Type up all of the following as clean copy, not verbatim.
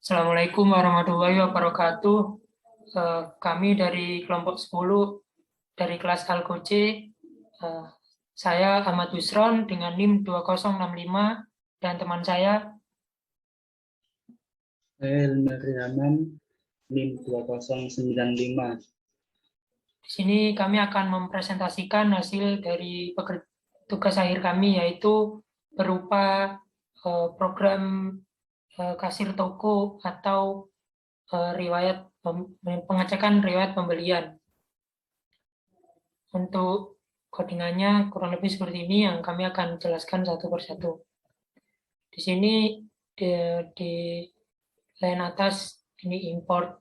Assalamualaikum warahmatullahi wabarakatuh. Kami dari kelompok 10 dari kelas Algoce. Saya Ahmad Yusron dengan NIM 2065 dan teman saya. Saya Helmi Rihaman, NIM 2095. Di sini kami akan mempresentasikan hasil dari tugas akhir kami, yaitu berupa program kasir toko atau pengecekan riwayat pembelian. Untuk codingannya kurang lebih seperti ini yang kami akan jelaskan satu persatu. Di sini di line atas ini import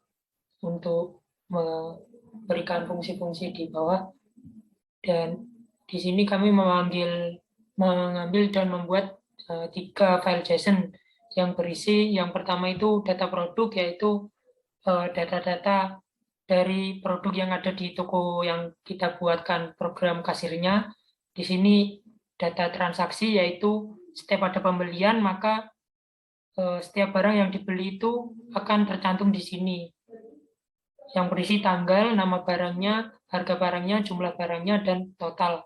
untuk memberikan fungsi-fungsi di bawah, dan di sini kami mengambil dan membuat 3 file JSON yang berisi, yang pertama itu data produk, yaitu data-data dari produk yang ada di toko yang kita buatkan program kasirnya. Di sini data transaksi, yaitu setiap ada pembelian maka setiap barang yang dibeli itu akan tercantum di sini, yang berisi tanggal, nama barangnya, harga barangnya, jumlah barangnya, dan total.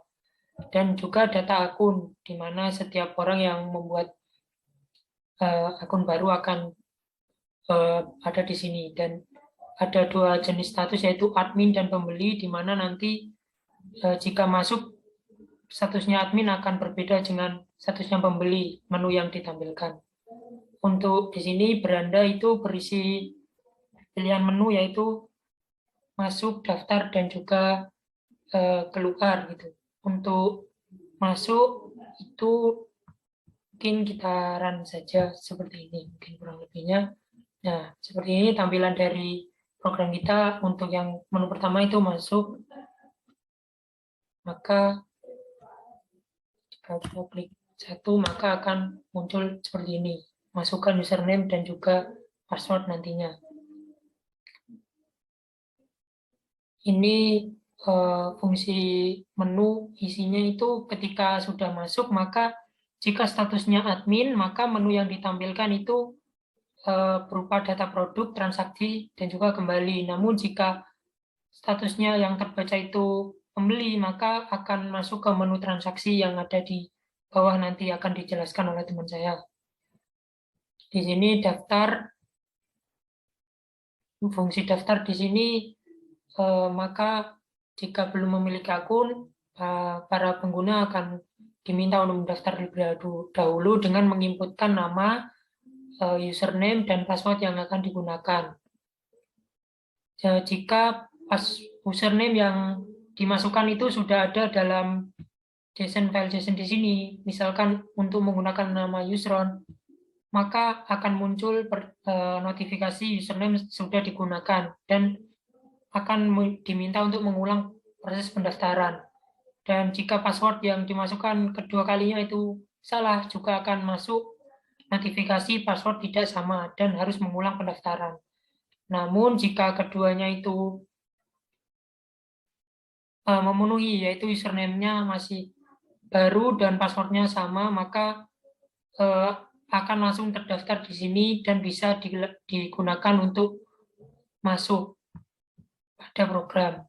Dan juga data akun, di mana setiap orang yang membuat akun baru akan ada di sini. Dan ada 2 jenis status, yaitu admin dan pembeli, di mana nanti jika masuk statusnya admin akan berbeda dengan statusnya pembeli, menu yang ditampilkan. Untuk di sini beranda itu berisi pilihan menu, yaitu masuk, daftar, dan juga keluar gitu. Untuk masuk itu mungkin kita run saja seperti ini, mungkin kurang lebihnya. Nah, seperti ini tampilan dari program kita. Untuk yang menu pertama itu masuk, maka jika kita klik satu maka akan muncul seperti ini, masukkan username dan juga password nantinya. Ini fungsi menu, isinya itu ketika sudah masuk, maka jika statusnya admin, maka menu yang ditampilkan itu berupa data produk, transaksi, dan juga kembali. Namun jika statusnya yang terbaca itu pembeli, maka akan masuk ke menu transaksi yang ada di bawah, nanti akan dijelaskan oleh teman saya. Di sini daftar, fungsi daftar di sini, maka jika belum memiliki akun, para pengguna akan diminta untuk mendaftar terlebih dahulu dengan menginputkan nama, username, dan password yang akan digunakan. Jika username yang dimasukkan itu sudah ada dalam JSON, file JSON di sini, misalkan untuk menggunakan nama Yusron, maka akan muncul notifikasi username sudah digunakan dan akan diminta untuk mengulang proses pendaftaran. Dan jika password yang dimasukkan kedua kalinya itu salah, juga akan masuk notifikasi password tidak sama dan harus mengulang pendaftaran. Namun jika keduanya itu memenuhi, yaitu username-nya masih baru dan passwordnya sama, maka akan langsung terdaftar di sini dan bisa digunakan untuk masuk pada program.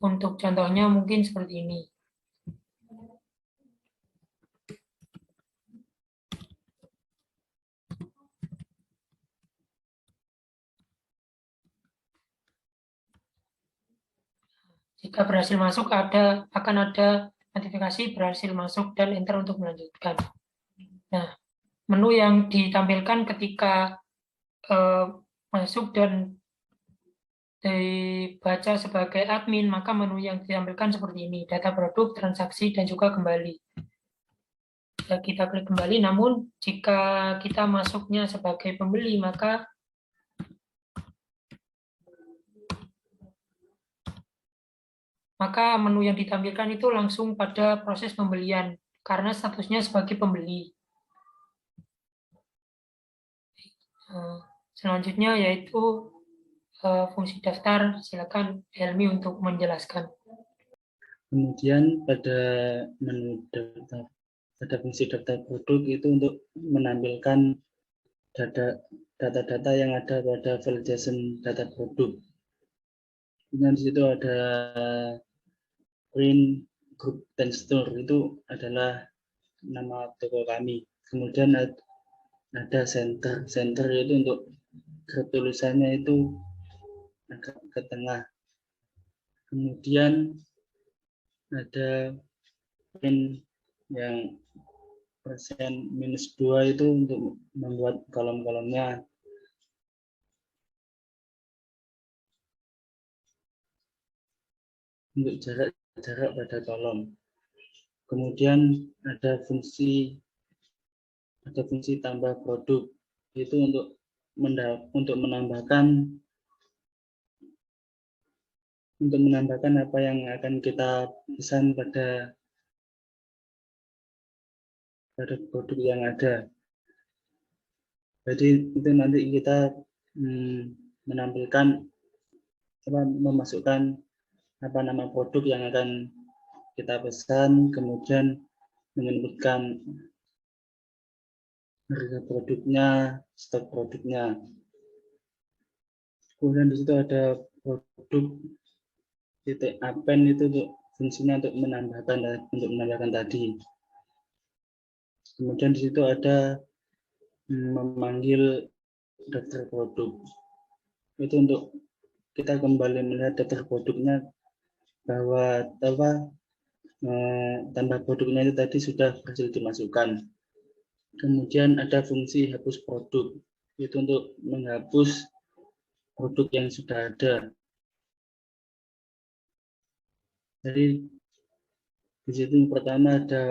Untuk contohnya mungkin seperti ini. Jika berhasil masuk, akan ada notifikasi berhasil masuk dan enter untuk melanjutkan. Nah, menu yang ditampilkan ketika masuk dan dibaca sebagai admin, maka menu yang ditampilkan seperti ini, data produk, transaksi, dan juga kembali. Kita klik kembali, namun jika kita masuknya sebagai pembeli, maka menu yang ditampilkan itu langsung pada proses pembelian, karena statusnya sebagai pembeli. Selanjutnya yaitu fungsi daftar. Silakan Helmi untuk menjelaskan. Kemudian pada menu daftar pada fungsi daftar produk itu untuk menampilkan data-data yang ada pada validation data produk. Dan di situ ada print group dan store, itu adalah nama toko kami. Kemudian ada center itu untuk grup tulisannya itu agak ke tengah. Kemudian ada print yang persen -2 itu untuk membuat kolom-kolomnya. Untuk jarak pada kolom. Kemudian ada fungsi tambah produk, itu untuk menambahkan apa yang akan kita pesan pada produk yang ada. Jadi itu nanti kita memasukkan nama produk yang akan kita pesan, kemudian menyebutkan harga produknya, stok produknya. Kemudian di situ ada produk titik append, itu untuk fungsinya untuk menambahkan tadi. Kemudian di situ ada memanggil daftar produk. Itu untuk kita kembali melihat daftar produknya bahwa tambah produknya itu tadi sudah berhasil dimasukkan. Kemudian ada fungsi hapus produk, itu untuk menghapus produk yang sudah ada. Jadi di situ pertama ada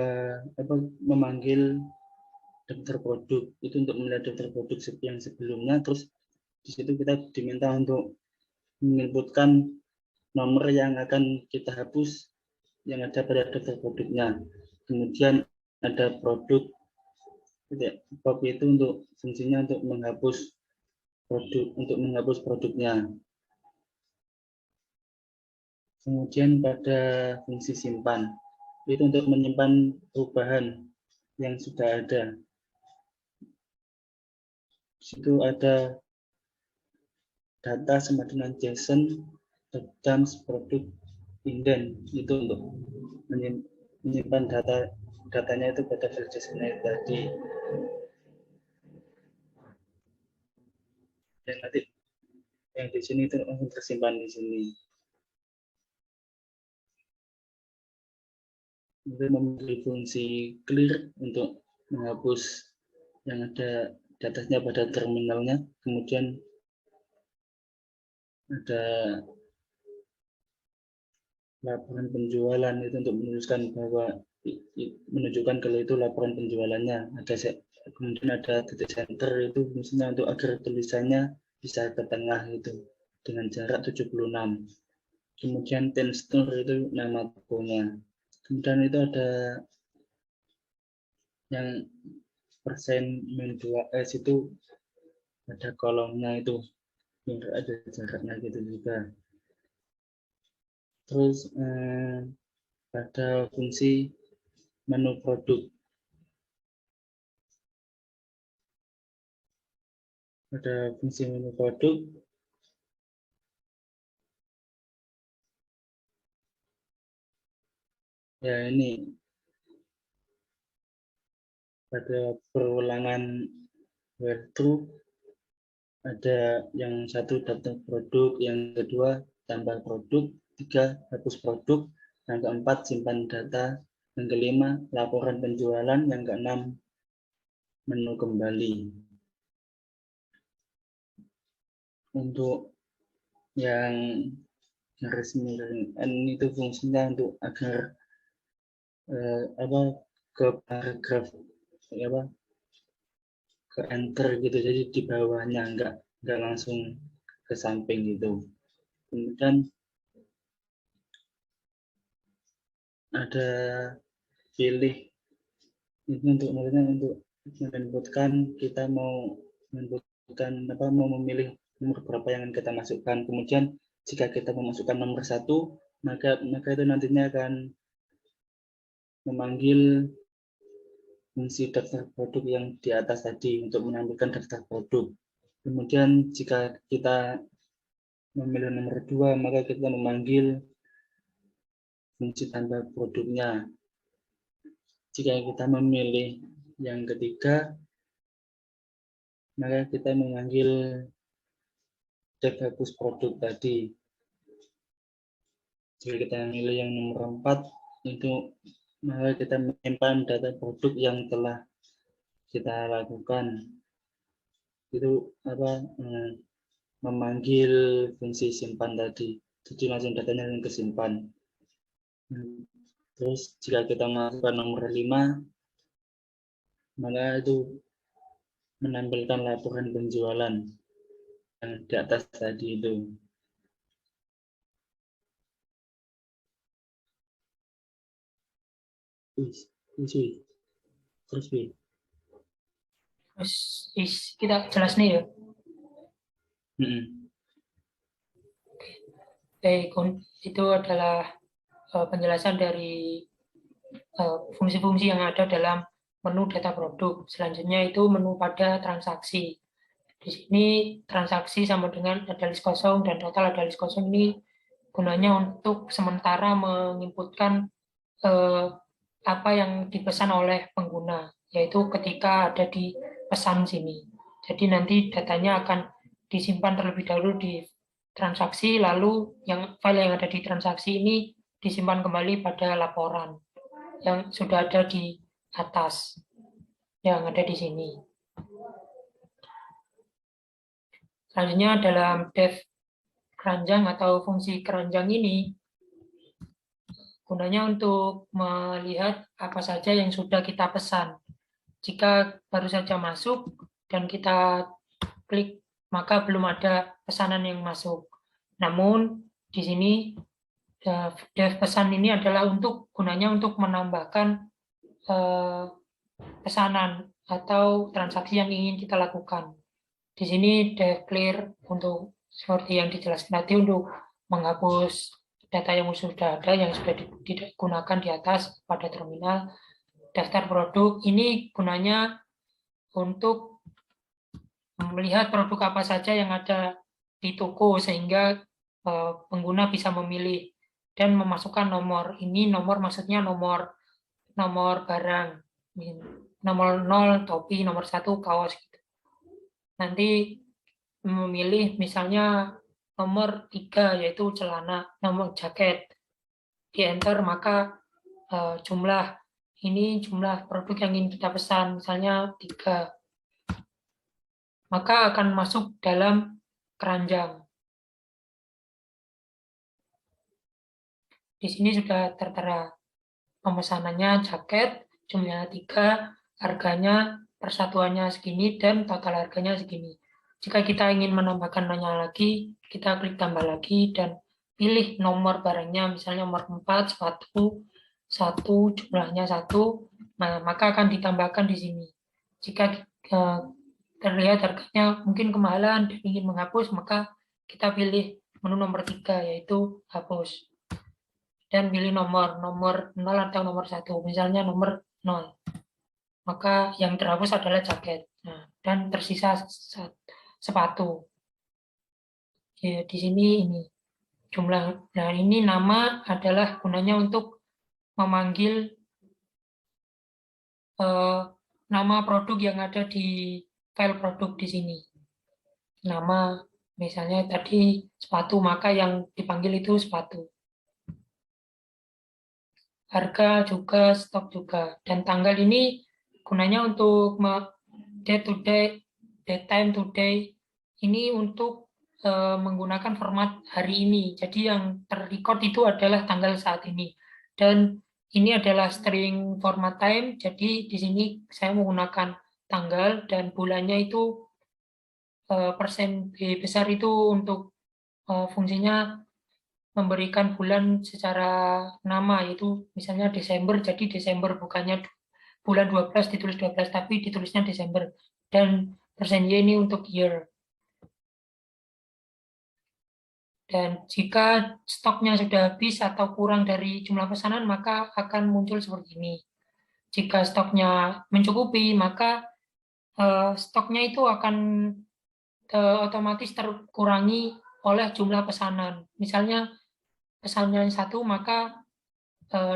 memanggil daftar produk, itu untuk melihat daftar produk yang sebelumnya. Terus di situ kita diminta untuk menyebutkan nomor yang akan kita hapus yang ada pada daftar produknya. Kemudian ada produk pop, itu untuk fungsinya untuk menghapus produknya. Kemudian pada fungsi simpan, itu untuk menyimpan perubahan yang sudah ada. Di situ ada data sama dengan JSON dan produk indent, itu untuk menyimpan datanya itu pada file JSON tadi. Dan nanti yang di sini itu langsung tersimpan di sini. Kemudian memberi fungsi clear untuk menghapus yang ada di atasnya pada terminalnya. Kemudian ada laporan penjualan, itu untuk menunjukkan kalau itu laporan penjualannya. Kemudian ada titik center, itu fungsinya untuk agar tulisannya bisa ke tengah itu dengan jarak 76. Kemudian store itu nama tokonya. Kemudian itu ada yang persen -2s, itu ada kolomnya itu yang ada jaraknya gitu juga. Terus ada fungsi menu produk. Ada fungsi menu produk. Ya, ini pada perulangan where true, ada yang satu daftar produk, yang kedua tambah produk, 3 hapus produk, yang keempat simpan data, yang kelima laporan penjualan, yang keenam menu kembali. Untuk yang garis miring N itu fungsinya untuk agar ke paragraf ke enter gitu, jadi di bawahnya enggak langsung ke samping gitu. Kemudian ada pilih, ini untuk menentukan kita mau memilih nomor berapa yang akan kita masukkan. Kemudian jika kita memasukkan nomor 1, maka itu nantinya akan memanggil fungsi daftar produk yang di atas tadi untuk menampilkan daftar produk. Kemudian jika kita memilih nomor 2, maka kita memanggil fungsi tambah produknya. Jika kita memilih yang ketiga, maka kita memanggil def hapus produk tadi. Jika kita memilih yang nomor 4, itu maka kita menyimpan data produk yang telah kita lakukan. Itu memanggil fungsi simpan tadi. Jadi langsung datanya yang kesimpan. Terus jika kita masukkan nomor 5, maka itu menampilkan laporan penjualan yang di atas tadi itu. Terus kita jelas nih ya. Baik, itu adalah penjelasan dari fungsi-fungsi yang ada dalam menu data produk. Selanjutnya itu menu pada transaksi. Di sini transaksi sama dengan ada list kosong dan total ada list kosong ini gunanya untuk sementara menginputkan apa yang dipesan oleh pengguna, yaitu ketika ada di pesan sini. Jadi nanti datanya akan disimpan terlebih dahulu di transaksi, lalu file yang ada di transaksi ini disimpan kembali pada laporan yang sudah ada di atas, yang ada di sini. Selanjutnya dalam def keranjang atau fungsi keranjang ini gunanya untuk melihat apa saja yang sudah kita pesan. Jika baru saja masuk dan kita klik, maka belum ada pesanan yang masuk. Namun di sini def pesan ini adalah gunanya untuk menambahkan pesanan atau transaksi yang ingin kita lakukan. Di sini declare untuk seperti yang dijelaskan tadi untuk menghapus data yang sudah ada yang sudah digunakan di atas pada terminal. Daftar produk ini gunanya untuk melihat produk apa saja yang ada di toko sehingga pengguna bisa memilih dan memasukkan nomor. Ini nomor maksudnya nomor barang. Nomor 0 topi, nomor 1 kaos gitu. Nanti memilih misalnya nomor 3 yaitu celana, nomor jaket. Di enter maka jumlah produk yang ingin kita pesan, misalnya 3. Maka akan masuk dalam keranjang. Di sini sudah tertera pemesanannya jaket, jumlahnya 3, harganya persatuannya segini, dan total harganya segini. Jika kita ingin menambahkan banyak lagi, kita klik tambah lagi dan pilih nomor barangnya, misalnya nomor 4, sepatu, 1, jumlahnya 1, nah, maka akan ditambahkan di sini. Jika terlihat harganya mungkin kemahalan dan ingin menghapus, maka kita pilih menu nomor 3, yaitu hapus. Dan pilih nomor 0 atau nomor 1, misalnya nomor 0. Maka yang terhapus adalah jaket. Nah, dan tersisa sepatu. Ya, di sini ini jumlah. Nah, ini nama adalah gunanya untuk memanggil nama produk yang ada di file produk di sini. Nama misalnya tadi sepatu, maka yang dipanggil itu sepatu. Harga juga, stok juga. Dan tanggal ini gunanya untuk day to day, time to day. Ini untuk menggunakan format hari ini. Jadi yang terrecord itu adalah tanggal saat ini. Dan ini adalah string format time. Jadi di sini saya menggunakan tanggal dan bulannya itu persen besar itu untuk fungsinya memberikan bulan secara nama, yaitu misalnya Desember, jadi Desember bukannya bulan 12 ditulis 12, tapi ditulisnya Desember. Dan persen Y ini untuk year. Dan jika stoknya sudah habis atau kurang dari jumlah pesanan, maka akan muncul seperti ini. jika stoknya mencukupi, maka stoknya itu akan otomatis terkurangi oleh jumlah pesanan. Misalnya pesanan 1, maka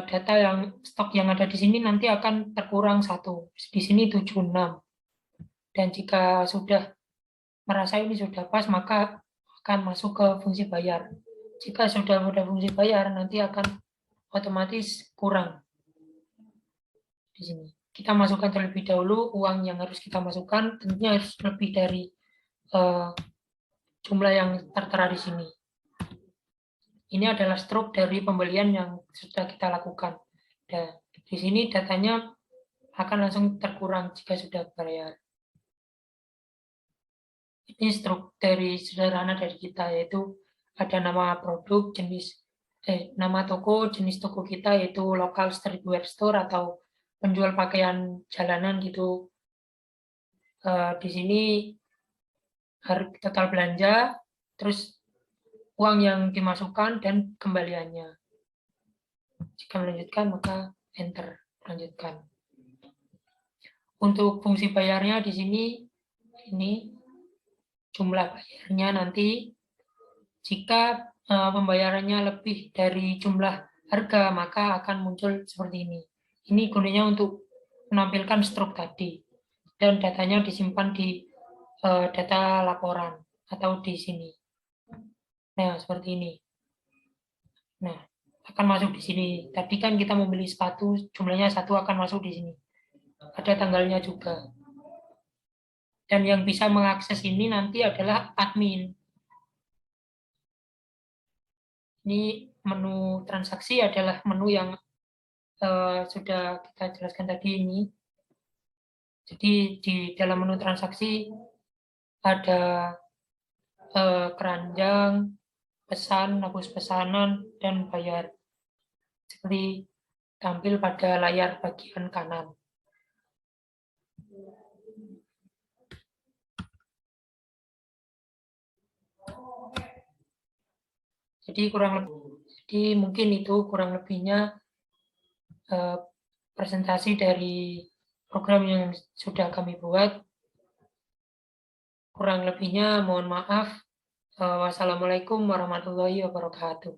data yang stok yang ada di sini nanti akan terkurang 1. Di sini 76. Dan jika sudah merasa ini sudah pas, maka akan masuk ke fungsi bayar. Jika sudah ada fungsi bayar, nanti akan otomatis kurang. Di sini kita masukkan terlebih dahulu uang yang harus kita masukkan, tentunya harus lebih dari jumlah yang tertera di sini. Ini adalah struk dari pembelian yang sudah kita lakukan. Dan di sini datanya akan langsung terkurang jika sudah bayar. Ini struk dari sederhana dari kita, yaitu ada nama produk, nama toko, jenis toko kita yaitu local streetwear store atau penjual pakaian jalanan gitu. Di sini harus total belanja, terus uang yang dimasukkan dan kembaliannya. Jika melanjutkan maka enter, lanjutkan. Untuk fungsi bayarnya di sini ini jumlah bayarnya nanti. Jika pembayarannya lebih dari jumlah harga, maka akan muncul seperti ini. Ini gunanya untuk menampilkan struk tadi. Dan datanya disimpan di data laporan atau di sini. Nah, seperti ini. Nah, akan masuk di sini. Tadi kan kita membeli sepatu, jumlahnya 1 akan masuk di sini. Ada tanggalnya juga. Dan yang bisa mengakses ini nanti adalah admin. Ini menu transaksi adalah menu yang sudah kita jelaskan tadi ini. Jadi di dalam menu transaksi ada keranjang, pesan, hapus pesanan, dan bayar. Seperti tampil pada layar bagian kanan. Jadi mungkin itu kurang lebihnya presentasi dari program yang sudah kami buat. Kurang lebihnya mohon maaf. Wassalamualaikum warahmatullahi wabarakatuh.